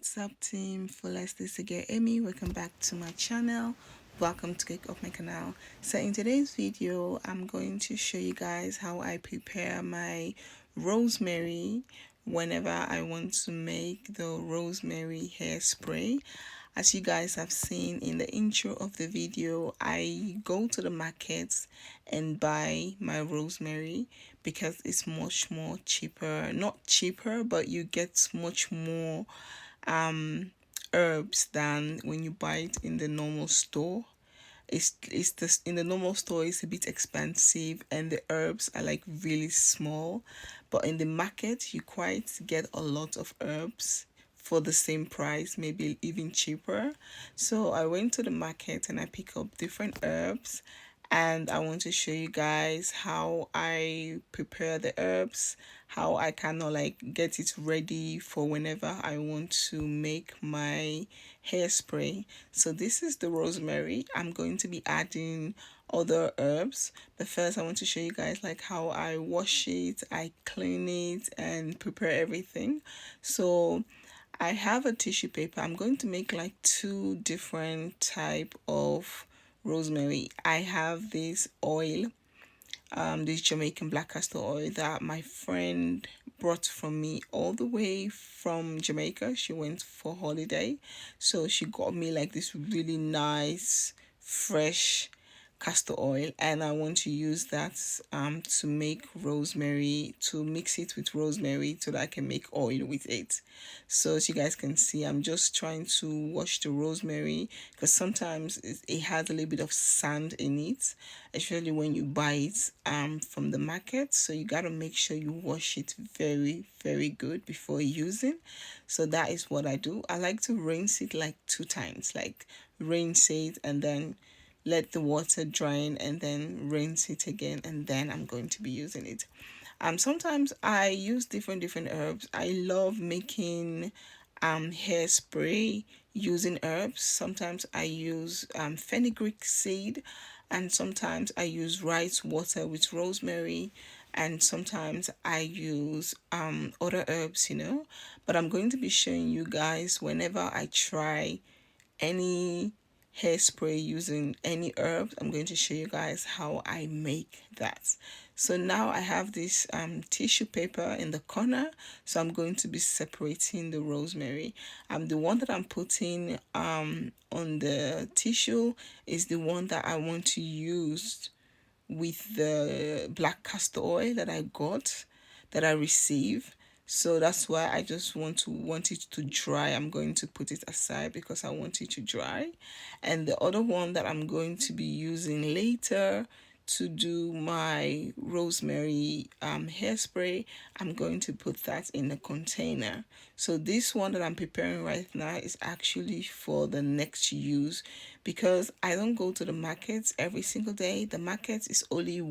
What's up, team? Fullest, this again, Amy. Welcome back to my channel. Welcome to kick off my canal. So in today's video, I'm going to show you guys how I prepare my rosemary whenever I want to make the rosemary hairspray. As you guys have seen in the intro of the video, I go to the markets and buy my rosemary because it's much more cheaper. Not cheaper, but you get much more herbs than when you buy it in the normal store. It's this in the normal store it's a bit expensive and the herbs are like really small, but in the market you quite get a lot of herbs for the same price, maybe even cheaper. So I went to the market and I pick up different herbs, and I want to show you guys how I prepare the herbs, how I kind of like get it ready for whenever I want to make my hairspray. So this is the rosemary. I'm going to be adding other herbs, but first I want to show you guys like how I wash it, I clean it and prepare everything. So I have a tissue paper. I'm going to make like two different type of rosemary. I have this oil, this Jamaican black castor oil that my friend brought from me all the way from Jamaica. She went for holiday, so she got me like this really nice fresh castor oil, and I want to use that to make rosemary, to mix it with rosemary so that I can make oil with it. So as you guys can see, I'm just trying to wash the rosemary because sometimes it has a little bit of sand in it, especially when you buy it from the market. So you got to make sure you wash it very good before using. So that is what I do. I like to rinse it like 2 times, like rinse it and then let the water drain and then rinse it again, and then I'm going to be using it. Sometimes I use different herbs. I love making hairspray using herbs. Sometimes I use fenugreek seed, and sometimes I use rice water with rosemary, and sometimes I use other herbs, but I'm going to be showing you guys whenever I try any hairspray using any herbs. I'm going to show you guys how I make that. So now I have this tissue paper in the corner, so I'm going to be separating the rosemary. The one that I'm putting on the tissue is the one that I want to use with the black castor oil that I got, that I received. So that's why I just want it to dry. I'm going to put it aside because I want it to dry. And the other one that I'm going to be using later to do my rosemary hairspray, I'm going to put that in a container. So this one that I'm preparing right now is actually for the next use, because I don't go to the markets every single day. The market is only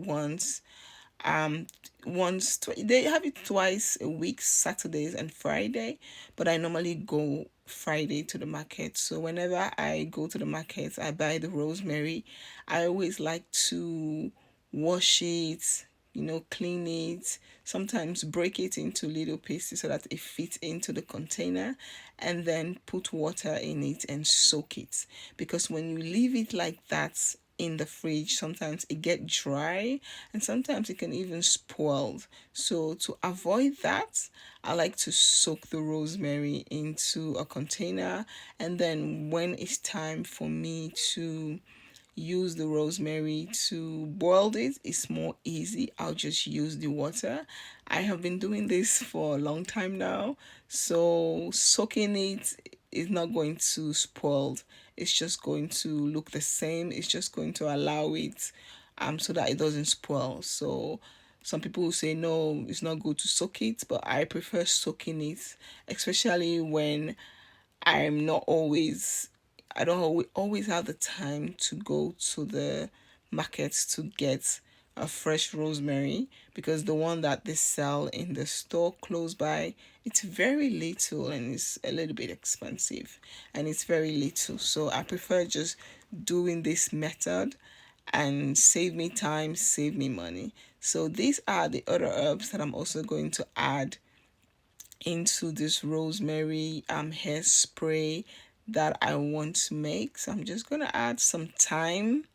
they have it twice a week, Saturdays and Friday, but I normally go Friday to the market. So whenever I go to the market, I buy the rosemary. I always like to wash it, clean it, sometimes break it into little pieces so that it fits into the container, and then put water in it and soak it. Because when you leave it like that in the fridge, sometimes it get dry and sometimes it can even spoil. So to avoid that, I like to soak the rosemary into a container, and then when it's time for me to use the rosemary to boil it, it's more easy. I'll just use the water. I have been doing this for a long time now, so soaking it is not going to spoil. It's just going to look the same. It's just going to allow it so that it doesn't spoil. So some people will say no, it's not good to soak it, but I prefer soaking it, especially when I'm not always, I don't always have the time to go to the markets to get a fresh rosemary, because the one that they sell in the store close by, it's very little and it's a little bit expensive, and it's very little. So I prefer just doing this method and save me time, save me money. So these are the other herbs that I'm also going to add into this rosemary hairspray that I want to make. So I'm just gonna add some thyme.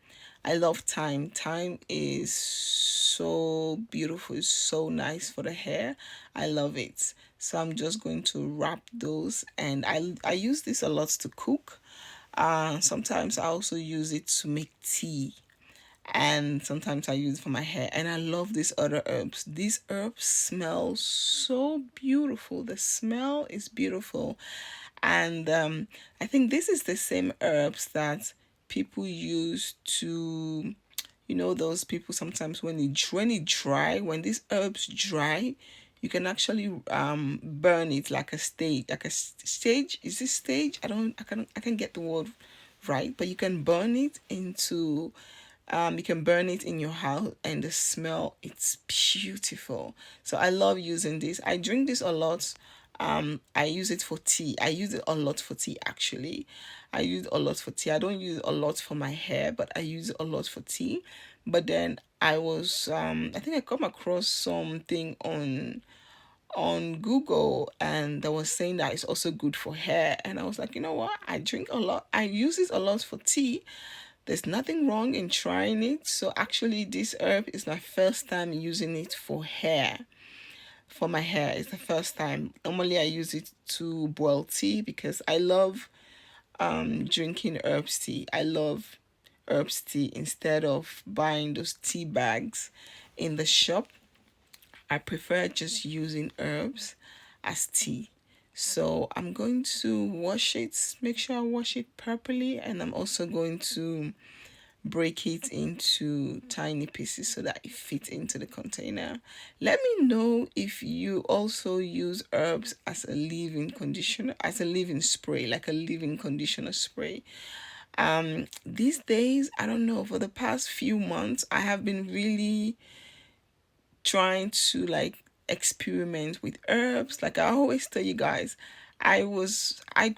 I love thyme. Thyme is so beautiful, it's so nice for the hair. I love it. So I'm just going to wrap those, and I use this a lot to cook. Sometimes I also use it to make tea, and sometimes I use it for my hair. And I love these other herbs. These herbs smell so beautiful. The smell is beautiful, and I think this is the same herbs that people use to, you know, those people sometimes when these herbs dry, you can actually burn it like a stage, stage. Is this stage? I can't get the word right, but you can burn it into you can burn it in your house, and the smell, it's beautiful. So I love using this. I drink this a lot. I use it for tea. I use it a lot for tea actually. I use it a lot for tea. I don't use it a lot for my hair, but I use it a lot for tea. But then I think I come across something on Google, and that was saying that it's also good for hair. And I was like, you know what? I drink a lot. I use it a lot for tea. There's nothing wrong in trying it. So actually, this herb is my first time using it for hair. For my hair, it's the first time. Normally, I use it to boil tea because I love drinking herbs tea. I love herbs tea instead of buying those tea bags in the shop. I prefer just using herbs as tea. So I'm going to wash it, make sure I wash it properly, and I'm also going to break it into tiny pieces so that it fits into the container. Let me know if you also use herbs as a leave-in conditioner, as a leave-in spray, like a leave-in conditioner spray. These days, I don't know, for the past few months, I have been really trying to like experiment with herbs. Like I always tell you guys, I was I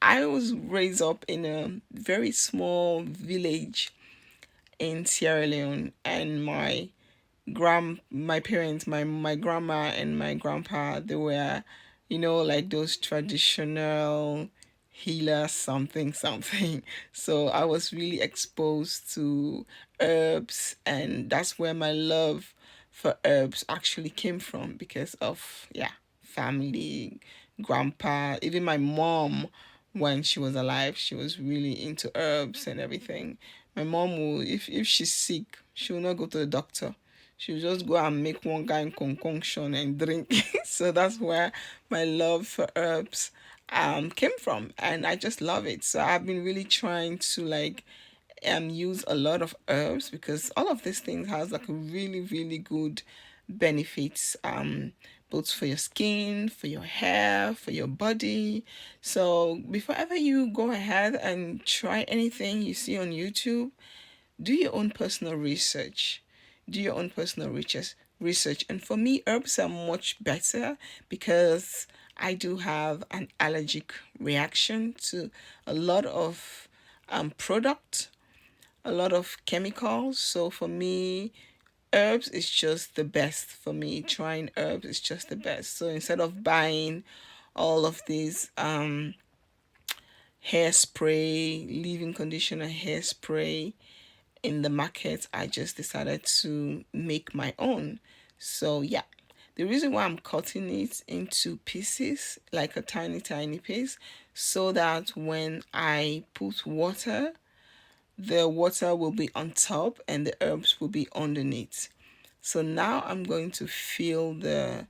I was raised up in a very small village in Sierra Leone, and my parents, my grandma and my grandpa, they were, you know, like those traditional healer something something. So I was really exposed to herbs, and that's where my love for herbs actually came from, because of, yeah, family, grandpa, even my mom. When she was alive, she was really into herbs and everything. My mom will, if she's sick, she will not go to the doctor. She'll just go and make one kind concoction and drink. So that's where my love for herbs came from, and I just love it. So I've been really trying to like use a lot of herbs, because all of these things has like a really really good benefits, both for your skin, for your hair, for your body. So before ever you go ahead and try anything you see on YouTube, do your own personal research. Do your own personal research. And for me, herbs are much better because I do have an allergic reaction to a lot of product, a lot of chemicals. So for me, herbs is just the best for me. Trying herbs is just the best. So instead of buying all of these hairspray, leave-in conditioner hairspray in the market, I just decided to make my own. So yeah, the reason why I'm cutting it into pieces, like a tiny tiny piece, so that when I put water, the water will be on top and the herbs will be underneath. So now I'm going to fill the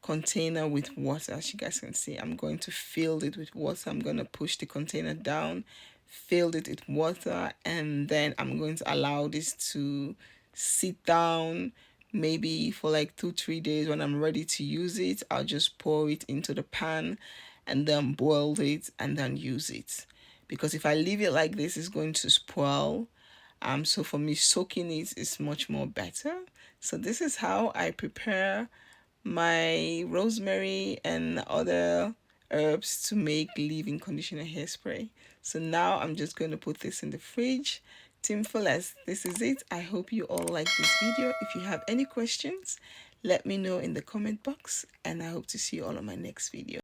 container with water. As you guys can see, I'm going to fill it with water. I'm going to push the container down, fill it with water, and then I'm going to allow this to sit down maybe for like 2-3 days. When I'm ready to use it, I'll just pour it into the pan and then boil it and then use it. Because if I leave it like this, it's going to spoil. So for me, soaking it is much more better. So this is how I prepare my rosemary and other herbs to make leave-in conditioner hairspray. So now I'm just going to put this in the fridge. Team Fullest, this is it. I hope you all like this video. If you have any questions, Let me know in the comment box, and I hope to see you all on my next video.